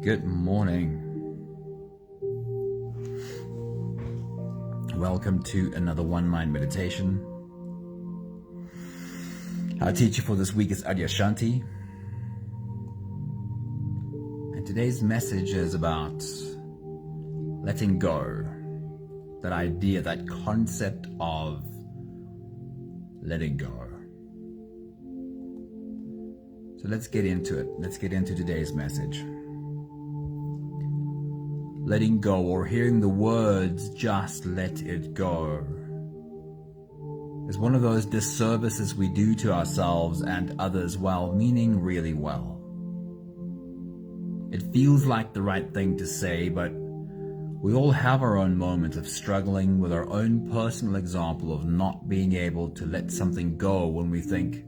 Good morning. Welcome to another One Mind meditation. Our teacher for this week is Adyashanti. And today's message is about letting go. That idea, that concept of letting go. So let's get into it. Let's get into today's message. Letting go, or hearing the words, just let it go, is one of those disservices we do to ourselves and others while meaning really well. It feels like the right thing to say, but we all have our own moment of struggling with our own personal example of not being able to let something go when we think,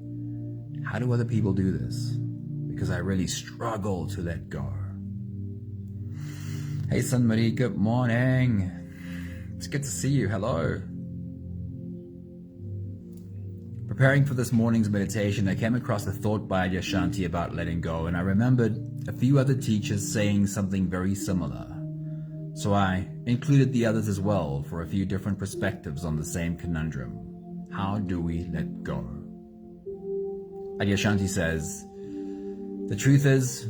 how do other people do this? Because I really struggle to let go. Hey Sunmarie, good morning. It's good to see you. Hello. Preparing for this morning's meditation, I came across a thought by Adyashanti about letting go, and I remembered a few other teachers saying something very similar. So I included the others as well for a few different perspectives on the same conundrum. How do we let go? Adyashanti says, the truth is,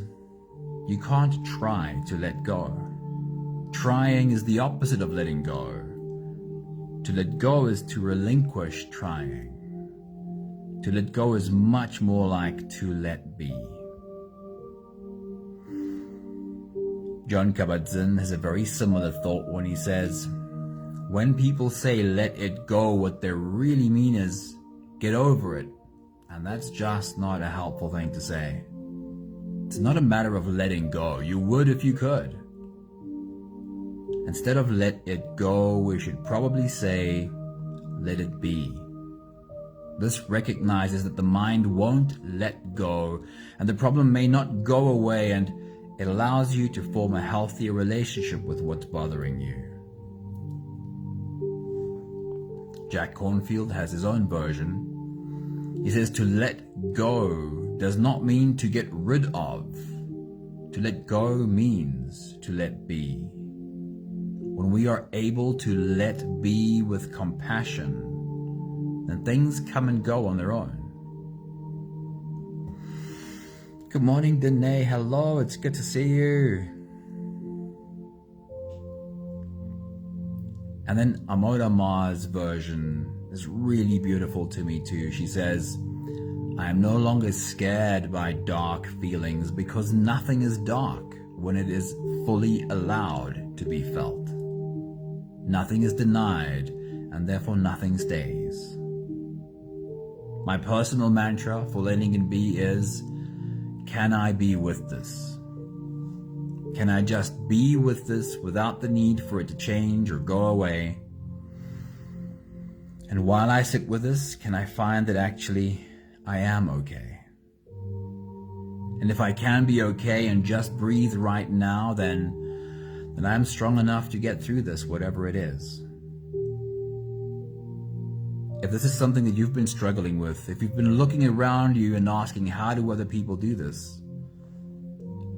you can't try to let go. Trying is the opposite of letting go. To let go is to relinquish trying. To let go is much more like to let be. John Kabat-Zinn has a very similar thought when he says, when people say let it go, what they really mean is get over it. And that's just not a helpful thing to say. It's not a matter of letting go. You would if you could. Instead of let it go, we should probably say, let it be. This recognizes that the mind won't let go, and the problem may not go away, and it allows you to form a healthier relationship with what's bothering you. Jack Cornfield has his own version. He says to let go does not mean to get rid of. To let go means to let be. When we are able to let be with compassion, then things come and go on their own. Good morning, Danae. Hello, it's good to see you. And then Amoda Ma's version is really beautiful to me too. She says, I am no longer scared by dark feelings because nothing is dark when it is fully allowed to be felt. Nothing is denied, and therefore nothing stays. My personal mantra for letting it be is, can I be with this? Can I just be with this without the need for it to change or go away? And while I sit with this, can I find that actually I am okay? And if I can be okay and just breathe right now, then I'm strong enough to get through this, whatever it is. If this is something that you've been struggling with, if you've been looking around you and asking, how do other people do this?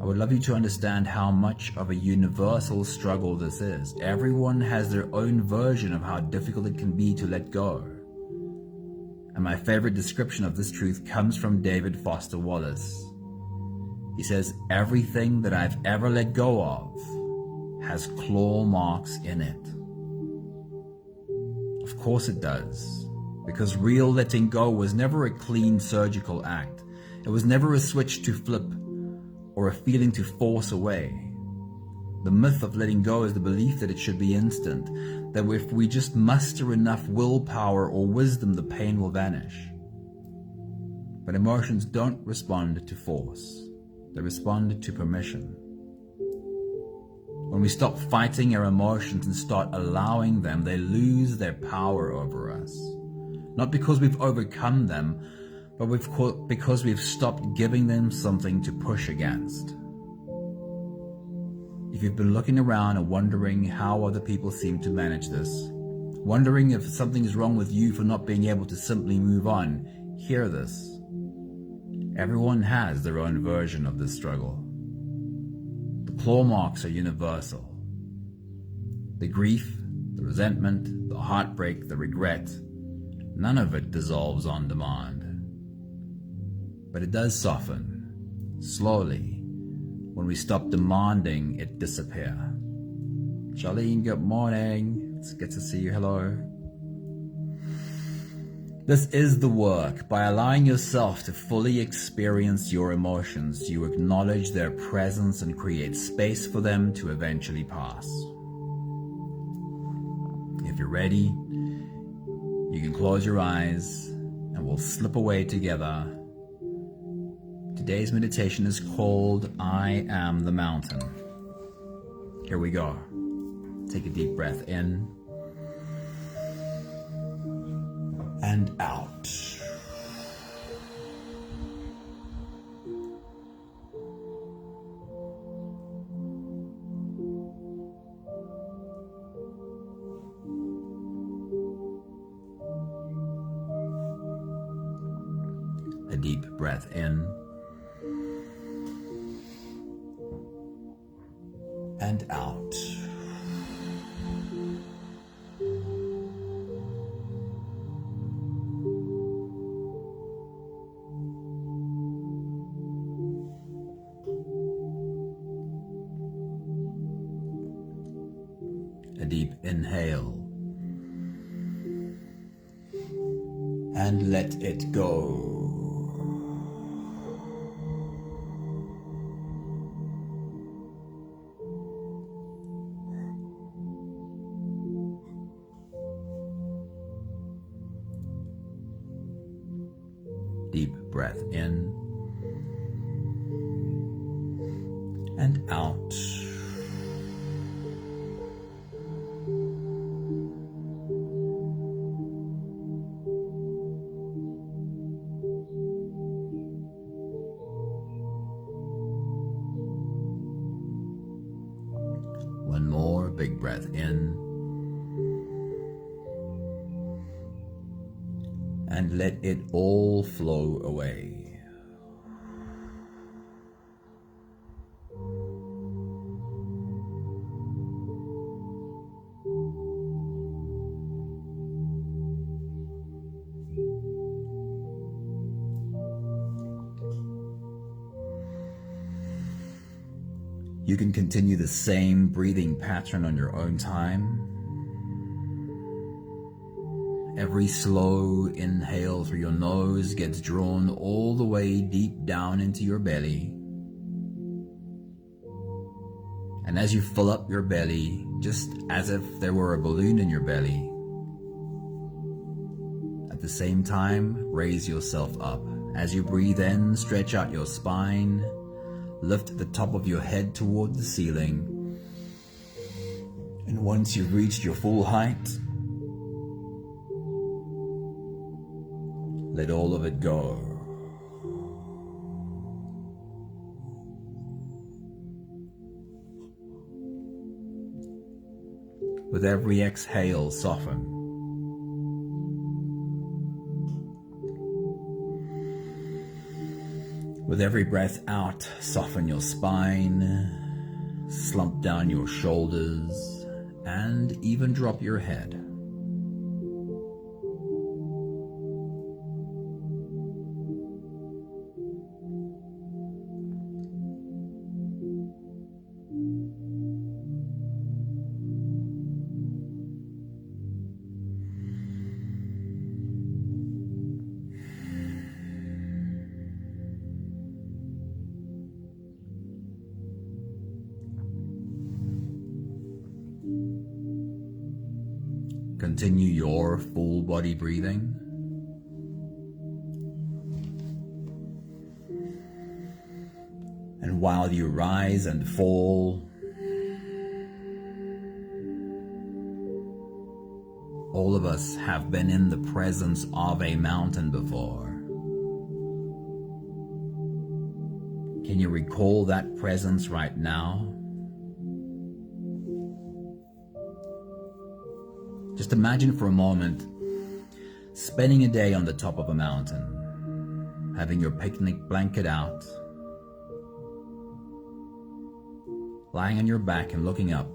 I would love you to understand how much of a universal struggle this is. Everyone has their own version of how difficult it can be to let go. And my favorite description of this truth comes from David Foster Wallace. He says, everything that I've ever let go of has claw marks in it. Of course it does, because real letting go was never a clean surgical act. It was never a switch to flip or a feeling to force away. The myth of letting go is the belief that it should be instant, that if we just muster enough willpower or wisdom, the pain will vanish. But emotions don't respond to force. They respond to permission. When we stop fighting our emotions and start allowing them, they lose their power over us. Not because we've overcome them, but because we've stopped giving them something to push against. If you've been looking around and wondering how other people seem to manage this, wondering if something is wrong with you for not being able to simply move on, hear this. Everyone has their own version of this struggle. The claw marks are universal. The grief, the resentment, the heartbreak, the regret, none of it dissolves on demand. But it does soften, slowly, when we stop demanding it disappear. Charlene, good morning. It's good to see you. Hello. This is the work. By allowing yourself to fully experience your emotions, you acknowledge their presence and create space for them to eventually pass. If you're ready, you can close your eyes and we'll slip away together. Today's meditation is called I Am the Mountain. Here we go. Take a deep breath in and out. A deep breath in and out. A deep inhale and let it go. Deep breath in and out. One more big breath in and let it all flow away. You can continue the same breathing pattern on your own time. Every slow inhale through your nose gets drawn all the way deep down into your belly. And as you fill up your belly, just as if there were a balloon in your belly, at the same time, raise yourself up. As you breathe in, stretch out your spine. Lift the top of your head toward the ceiling. And once you've reached your full height, let all of it go. With every exhale, soften. With every breath out, soften your spine, slump down your shoulders, and even drop your head. Continue your full body breathing. And while you rise and fall, all of us have been in the presence of a mountain before. Can you recall that presence right now? Just imagine for a moment spending a day on the top of a mountain, having your picnic blanket out, lying on your back and looking up.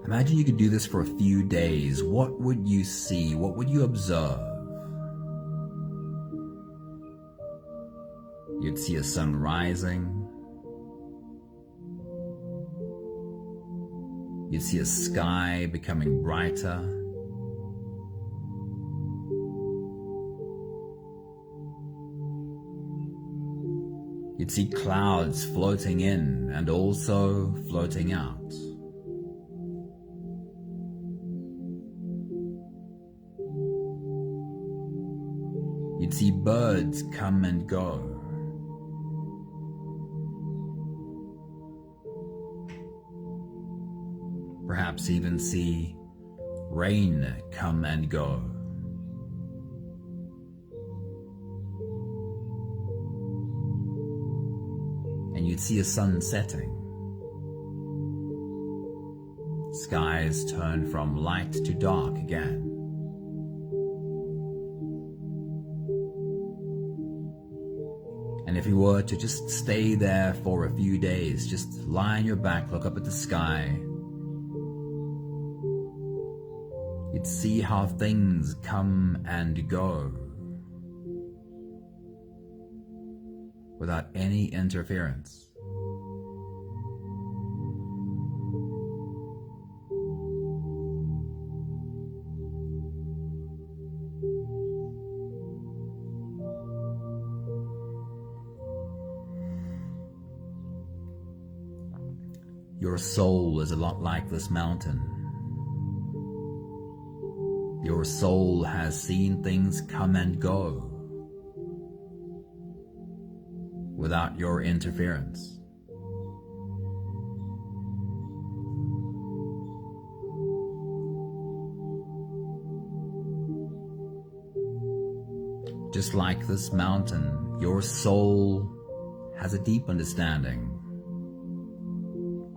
Imagine you could do this for a few days. What would you see? What would you observe? You'd see a sun rising. You'd see a sky becoming brighter. You'd see clouds floating in and also floating out. You'd see birds come and go. Perhaps even see rain come and go. And you'd see a sun setting. Skies turn from light to dark again. And if you were to just stay there for a few days, just lie on your back, look up at the sky, you'd see how things come and go without any interference. Your soul is a lot like this mountain. Your soul has seen things come and go without your interference. Just like this mountain, your soul has a deep understanding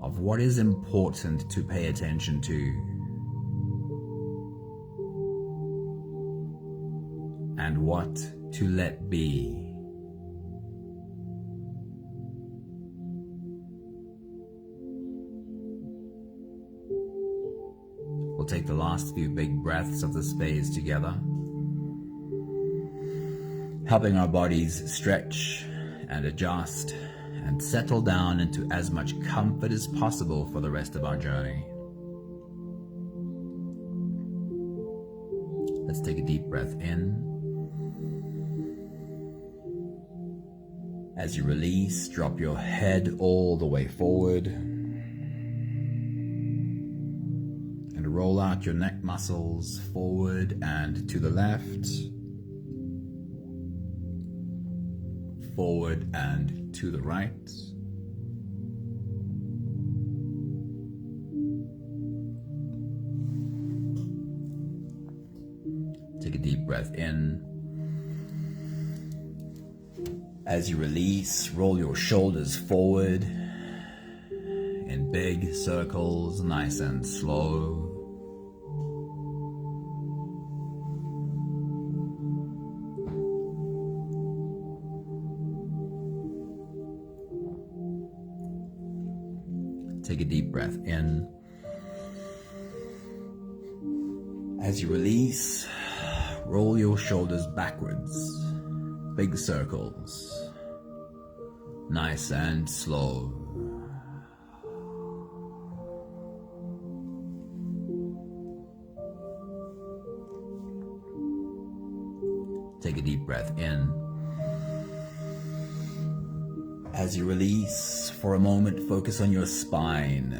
of what is important to pay attention to and what to let be. We'll take the last few big breaths of this phase together, helping our bodies stretch and adjust and settle down into as much comfort as possible for the rest of our journey. Let's take a deep breath in. As you release, drop your head all the way forward and roll out your neck muscles forward and to the left, forward and to the right. Take a deep breath in. As you release, roll your shoulders forward in big circles, nice and slow. Take a deep breath in. As you release, roll your shoulders backwards, big circles, nice and slow. Take a deep breath in. As you release, for a moment, focus on your spine.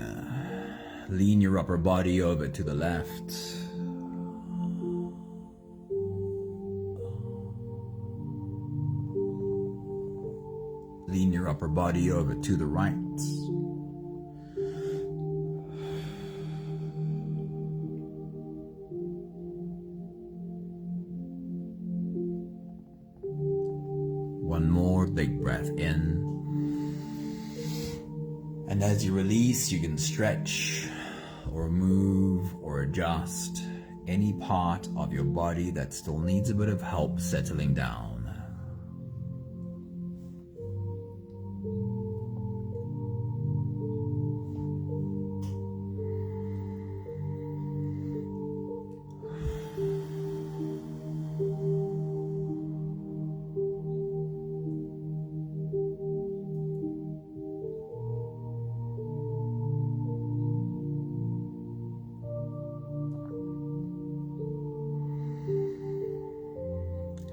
Lean your upper body over to the left. Lean your upper body over to the right. One more big breath in. And as you release, you can stretch or move or adjust any part of your body that still needs a bit of help settling down.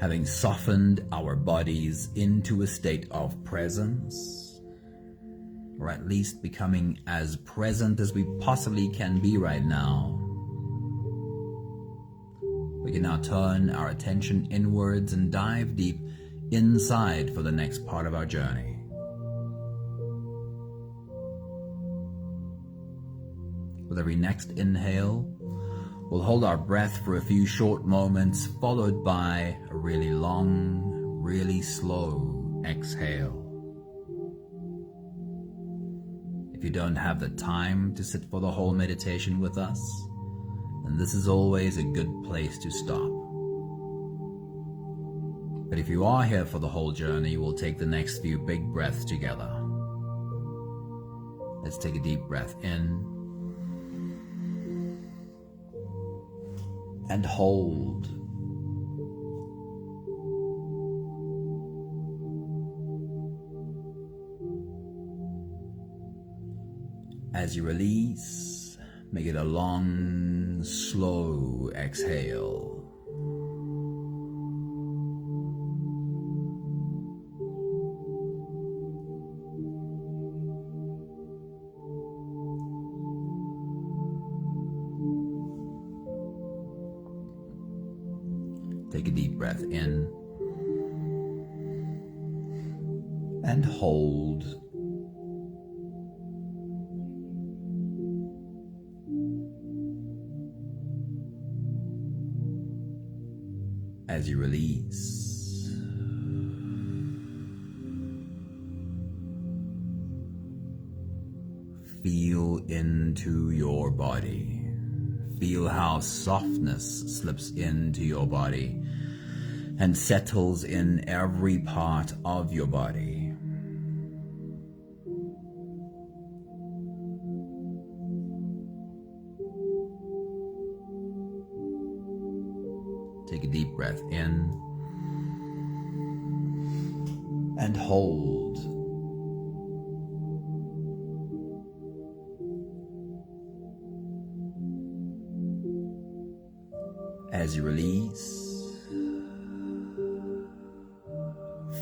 having softened our bodies into a state of presence, or at least becoming as present as we possibly can be right now, we can now turn our attention inwards and dive deep inside for the next part of our journey. With every next inhale, we'll hold our breath for a few short moments, followed by a really long, really slow exhale. If you don't have the time to sit for the whole meditation with us, then this is always a good place to stop. But if you are here for the whole journey, we'll take the next few big breaths together. Let's take a deep breath in and hold. As you release, make it a long, slow exhale. Take a deep breath in and hold. As you release, feel into your body. Feel how softness slips into your body and settles in every part of your body. Take a deep breath in and hold. As you release,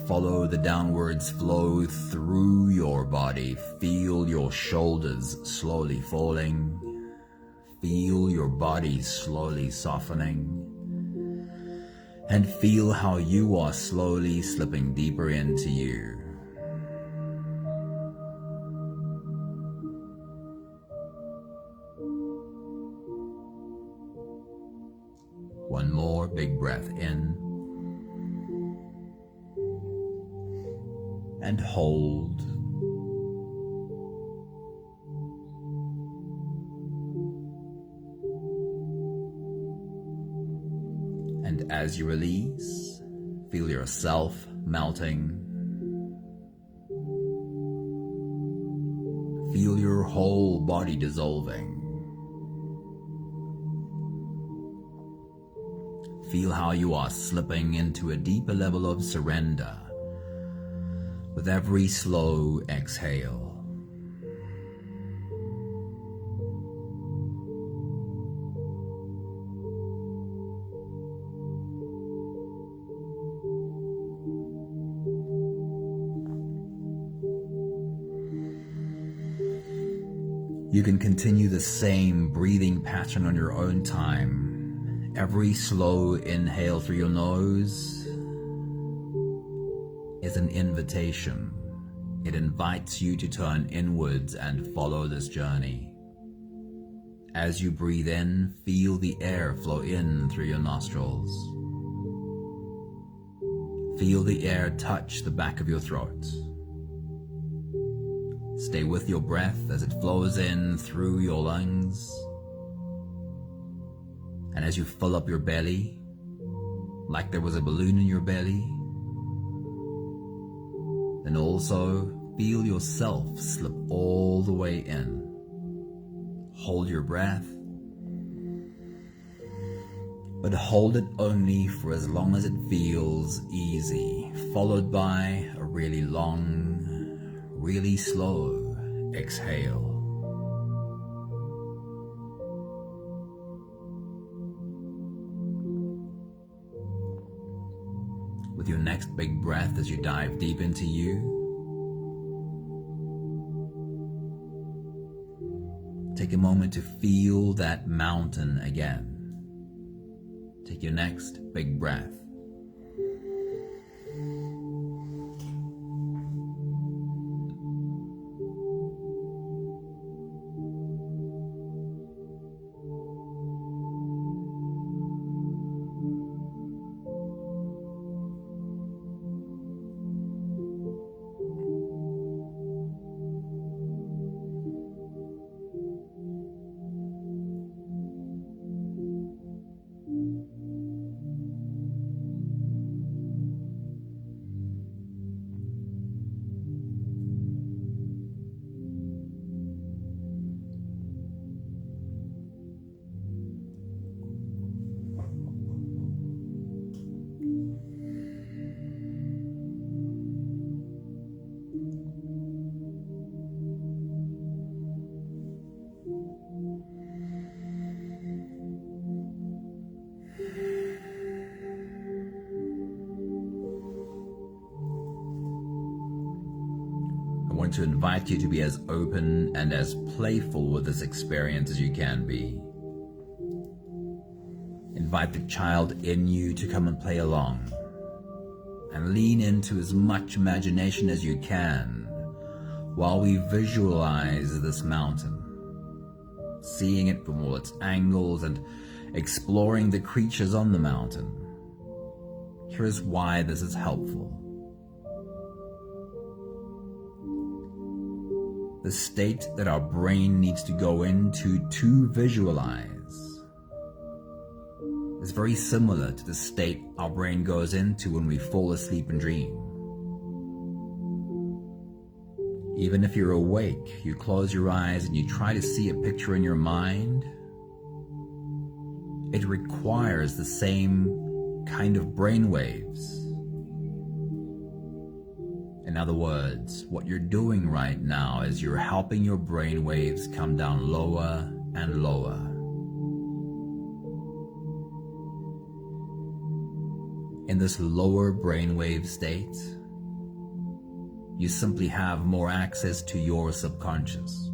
follow the downwards flow through your body. Feel your shoulders slowly falling. Feel your body slowly softening. And feel how you are slowly slipping deeper into you. One more big breath in and hold. And as you release, feel yourself melting. Feel your whole body dissolving. Feel how you are slipping into a deeper level of surrender with every slow exhale. You can continue the same breathing pattern on your own time. Every slow inhale through your nose is an invitation. It invites you to turn inwards and follow this journey. As you breathe in, feel the air flow in through your nostrils. Feel the air touch the back of your throat. Stay with your breath as it flows in through your lungs. And as you fill up your belly, like there was a balloon in your belly, then also feel yourself slip all the way in. Hold your breath, but hold it only for as long as it feels easy, followed by a really long, really slow exhale. With your next big breath as you dive deep into you, take a moment to feel that mountain again. Take your next big breath. I want to invite you to be as open and as playful with this experience as you can be. Invite the child in you to come and play along, and lean into as much imagination as you can while we visualize this mountain, seeing it from all its angles and exploring the creatures on the mountain. Here's why this is helpful. The state that our brain needs to go into to visualize is very similar to the state our brain goes into when we fall asleep and dream. Even if you're awake, you close your eyes and you try to see a picture in your mind, it requires the same kind of brain waves. In other words, what you're doing right now is you're helping your brain waves come down lower and lower. In this lower brainwave state, you simply have more access to your subconscious.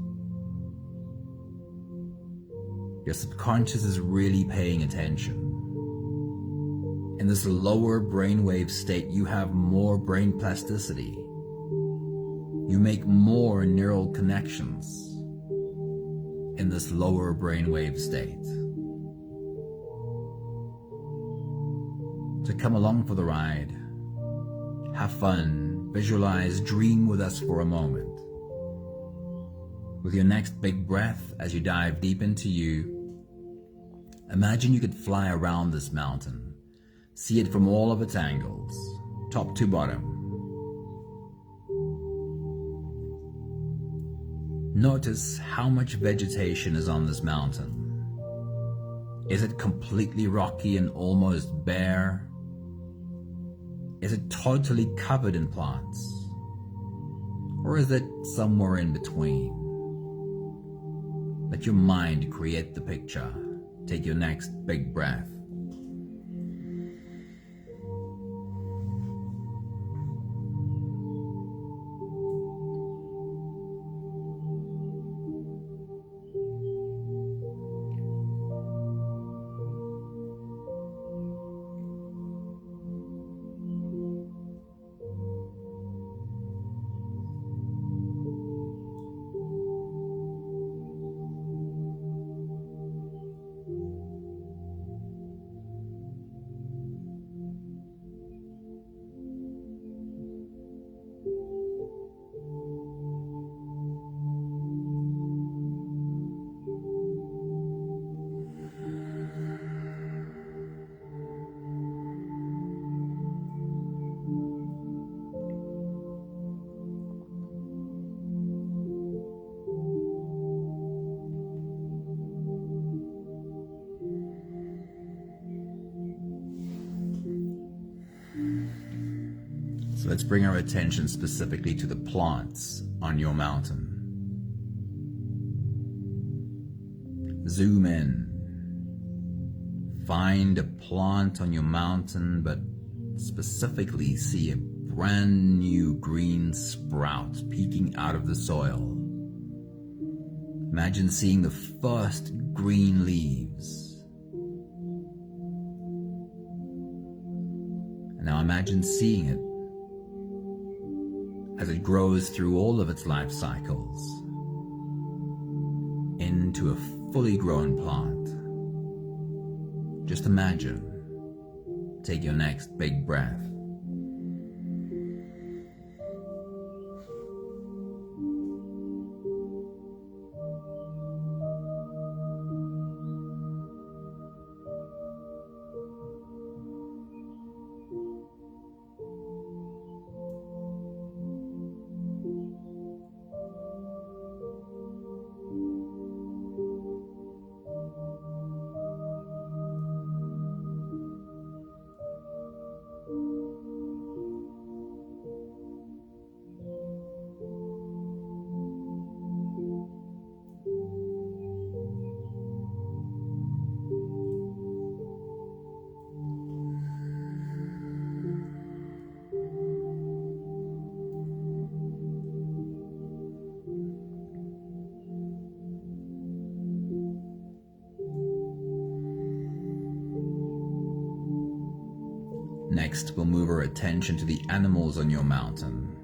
Your subconscious is really paying attention. In this lower brainwave state, you have more brain plasticity. You make more neural connections in this lower brainwave state. So come along for the ride. Have fun, visualize, dream with us for a moment. With your next big breath, as you dive deep into you, imagine you could fly around this mountain. See it from all of its angles, top to bottom. Notice how much vegetation is on this mountain. Is it completely rocky and almost bare? Is it totally covered in plants? Or is it somewhere in between? Let your mind create the picture. Take your next big breath. So let's bring our attention specifically to the plants on your mountain. Zoom in. Find a plant on your mountain, but specifically see a brand new green sprout peeking out of the soil. Imagine seeing the first green leaves. And now imagine seeing it as it grows through all of its life cycles into a fully grown plant. Just imagine. Take your next big breath. Next, we'll move our attention to the animals on your mountain.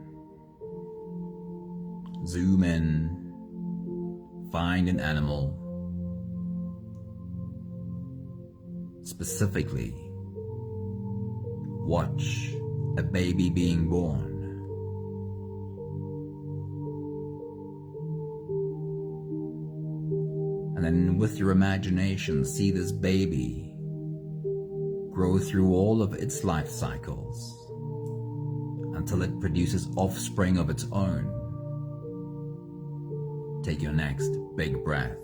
Zoom in, find an animal. Specifically, watch a baby being born. And then with your imagination, see this baby grow through all of its life cycles until it produces offspring of its own. Take your next big breath.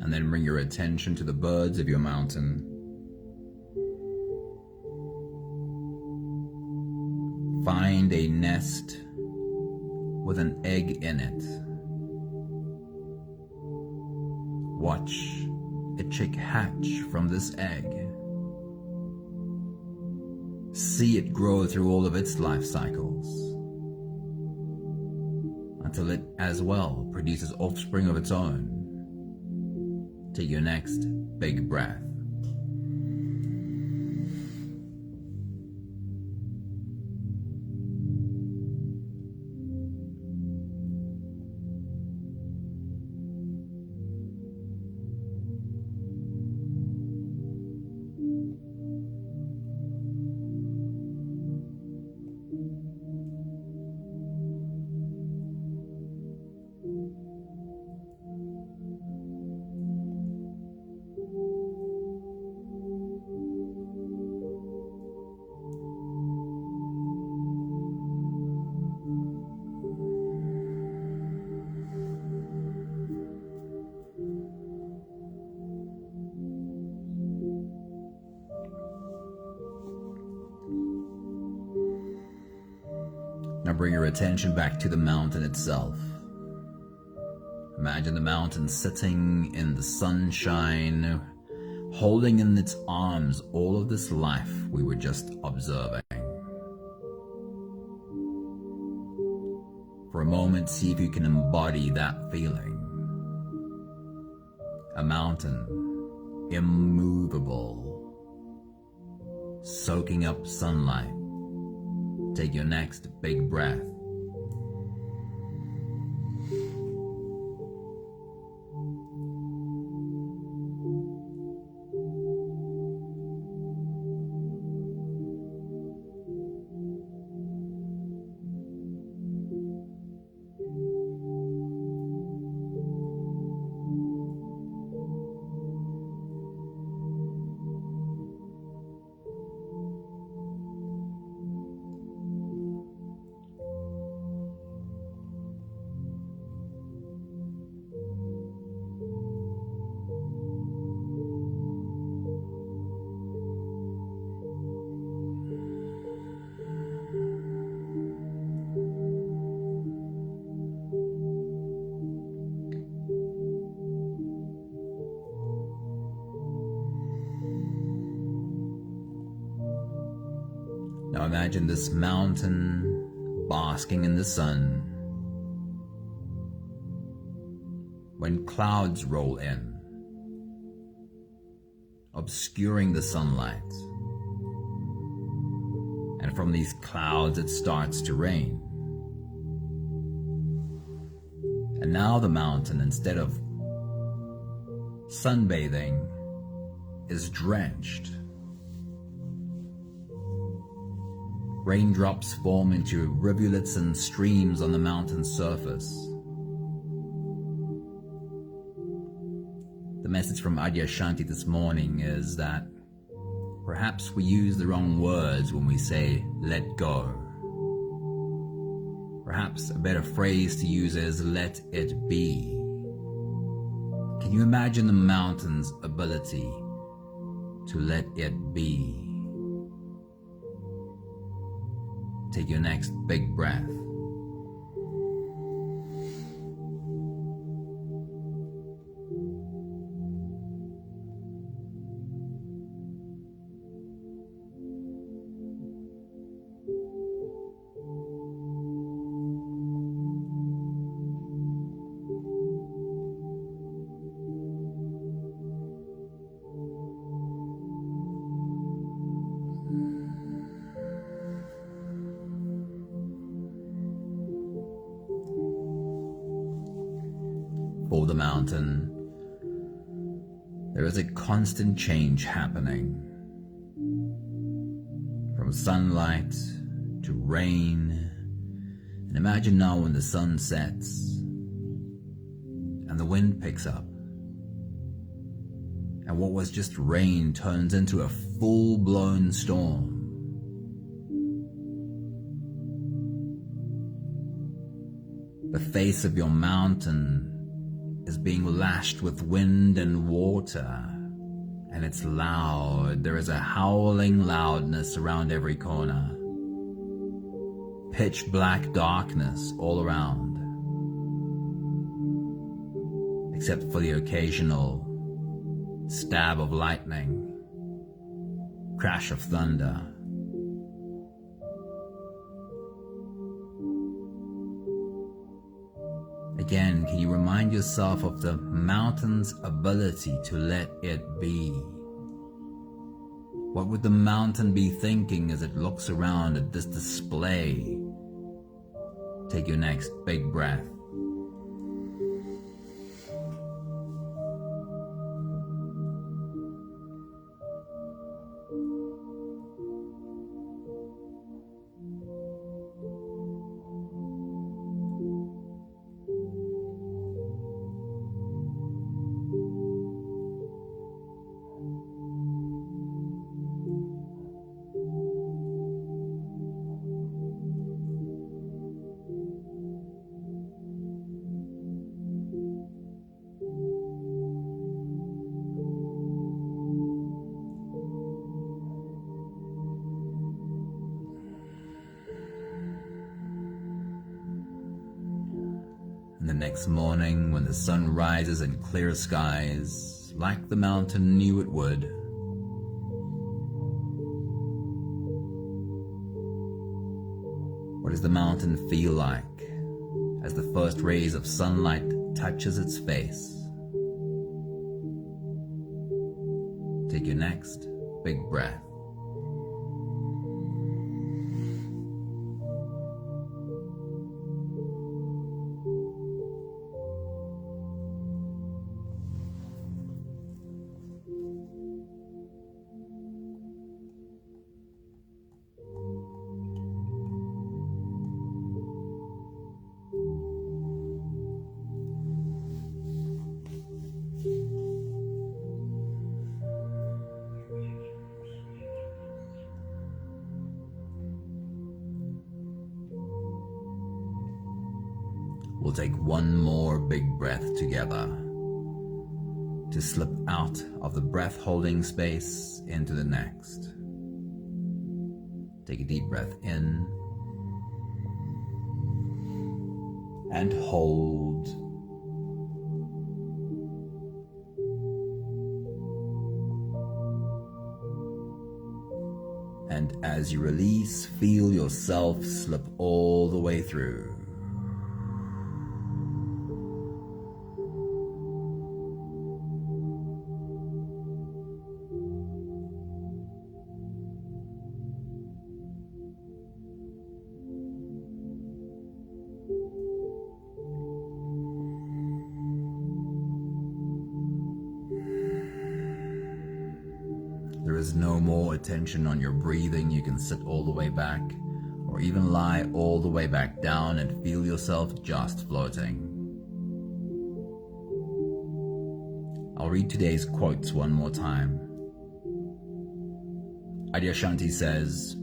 And then bring your attention to the birds of your mountain. Find a nest with an egg in it. Watch a chick hatch from this egg. See it grow through all of its life cycles until it as well produces offspring of its own. Take your next big breath. Now bring your attention back to the mountain itself. Imagine the mountain sitting in the sunshine, holding in its arms all of this life we were just observing. For a moment, see if you can embody that feeling. a mountain, immovable, soaking up sunlight. Take your next big breath. Now imagine this mountain basking in the sun. When clouds roll in, obscuring the sunlight, and from these clouds it starts to rain. And now the mountain, instead of sunbathing, is drenched. Raindrops form into rivulets and streams on the mountain's surface. The message from Adyashanti this morning is that perhaps we use the wrong words when we say, let go. Perhaps a better phrase to use is, let it be. Can you imagine the mountain's ability to let it be? Take your next big breath. For the mountain, there is a constant change happening. From sunlight to rain, and imagine now when the sun sets and the wind picks up, and what was just rain turns into a full-blown storm. The face of your mountain is being lashed with wind and water, and it's loud. There is a howling loudness around every corner. Pitch black darkness all around, except for the occasional stab of lightning, crash of thunder. Again, can you remind yourself of the mountain's ability to let it be? What would the mountain be thinking as it looks around at this display? Take your next big breath. And the next morning, when the sun rises in clear skies, like the mountain knew it would, what does the mountain feel like as the first rays of sunlight touches its face? Take your next big breath. We'll take one more big breath together to slip out of the breath holding space into the next. Take a deep breath in and hold. And as you release, feel yourself slip all the way through. There is no more attention on your breathing. You can sit all the way back or even lie all the way back down and feel yourself just floating. I'll read today's quotes one more time. Adyashanti says,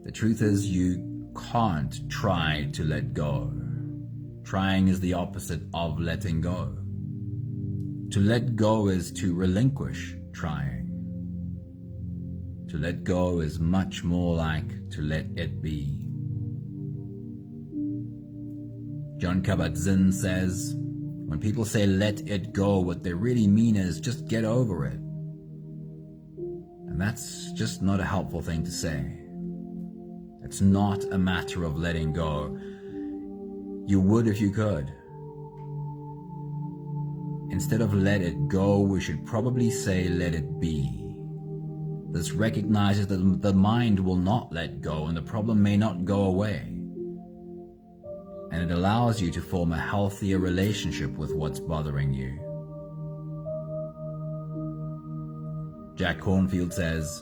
"The truth is you can't try to let go. Trying is the opposite of letting go. To let go is to relinquish trying. To let go is much more like to let it be." John Kabat-Zinn says, "When people say let it go, what they really mean is just get over it." And that's just not a helpful thing to say. It's not a matter of letting go. You would if you could. Instead of let it go, we should probably say let it be. This recognizes that the mind will not let go and the problem may not go away. And it allows you to form a healthier relationship with what's bothering you. Jack Kornfield says,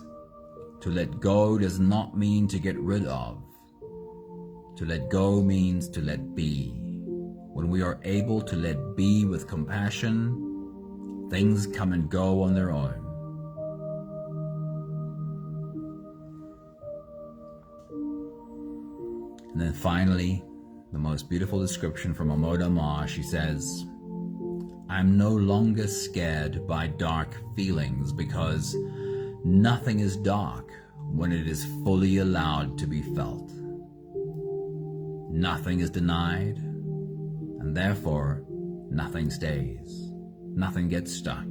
"To let go does not mean to get rid of. To let go means to let be. When we are able to let be with compassion, things come and go on their own." And then finally, the most beautiful description from Amoda Ma, she says, "I'm no longer scared by dark feelings because nothing is dark when it is fully allowed to be felt. Nothing is denied, and therefore nothing stays. Nothing gets stuck."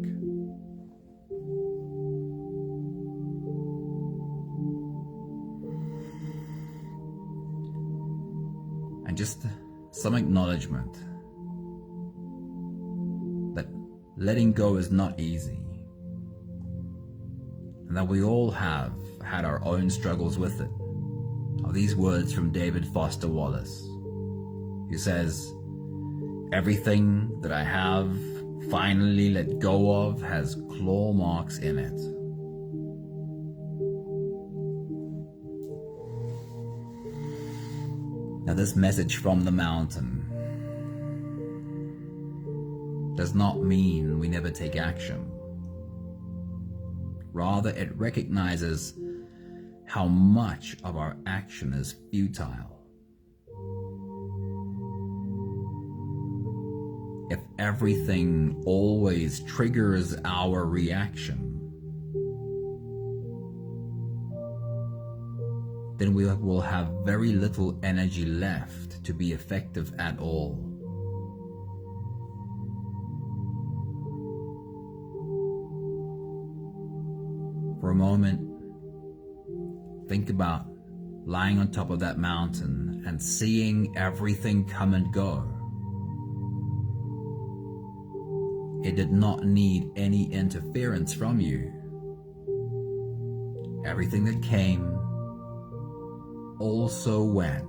And just some acknowledgement that letting go is not easy, and that we all have had our own struggles with it. Are these words from David Foster Wallace, who says, "Everything that I have finally let go of has claw marks in it." Now, this message from the mountain does not mean we never take action. Rather, it recognizes how much of our action is futile. If everything always triggers our reaction, then we will have very little energy left to be effective at all. For a moment, think about lying on top of that mountain and seeing everything come and go. It did not need any interference from you. everything that came also went.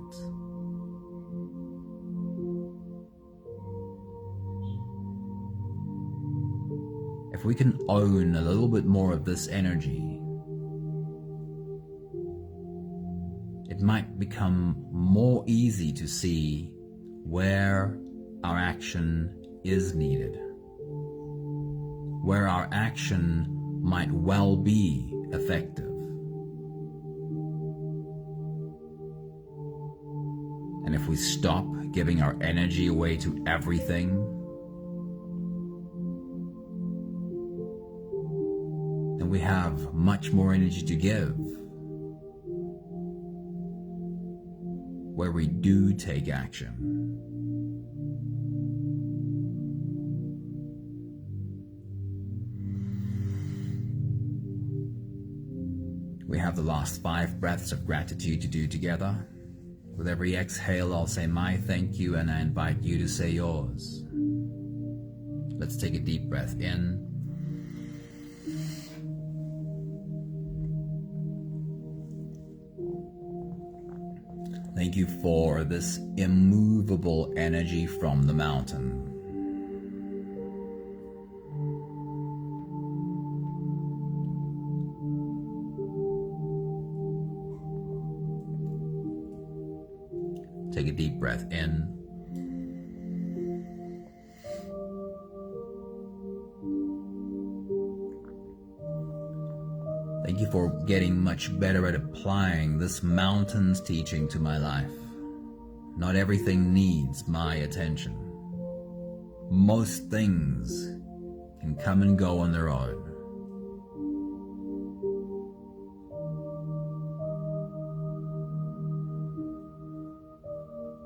If we can own a little bit more of this energy, it might become more easy to see where our action is needed, where our action might well be effective. And if we stop giving our energy away to everything, then we have much more energy to give where we do take action. We have the last 5 breaths of gratitude to do together. With every exhale, I'll say my thank you, and I invite you to say yours. Let's take a deep breath in. Thank you for this immovable energy from the mountain. Take a deep breath in. Thank you for getting much better at applying this mountain's teaching to my life. Not everything needs my attention. Most things can come and go on their own.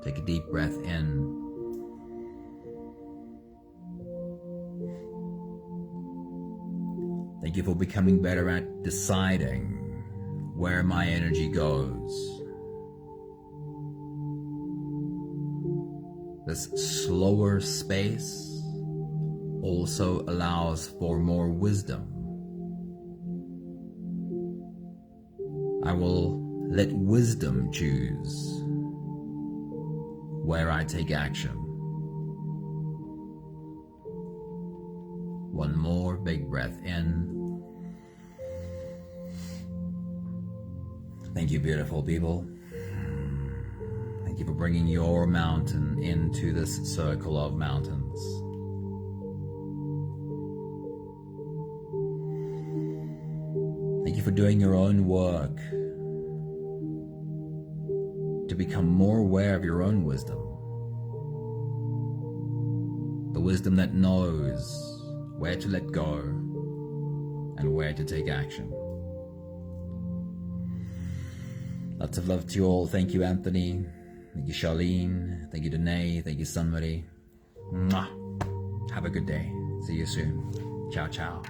Take a deep breath in. Thank you for becoming better at deciding where my energy goes. This slower space also allows for more wisdom. I will let wisdom choose where I take action. One more big breath in. Thank you, beautiful people. Thank you for bringing your mountain into this circle of mountains. Thank you for doing your own work to become more aware of your own wisdom. The wisdom that knows where to let go and where to take action. Lots of love to you all. Thank you, Anthony. Thank you, Charlene. Thank you, Danae. Thank you, Sunmari. Mwah. Have a good day. See you soon. Ciao, ciao.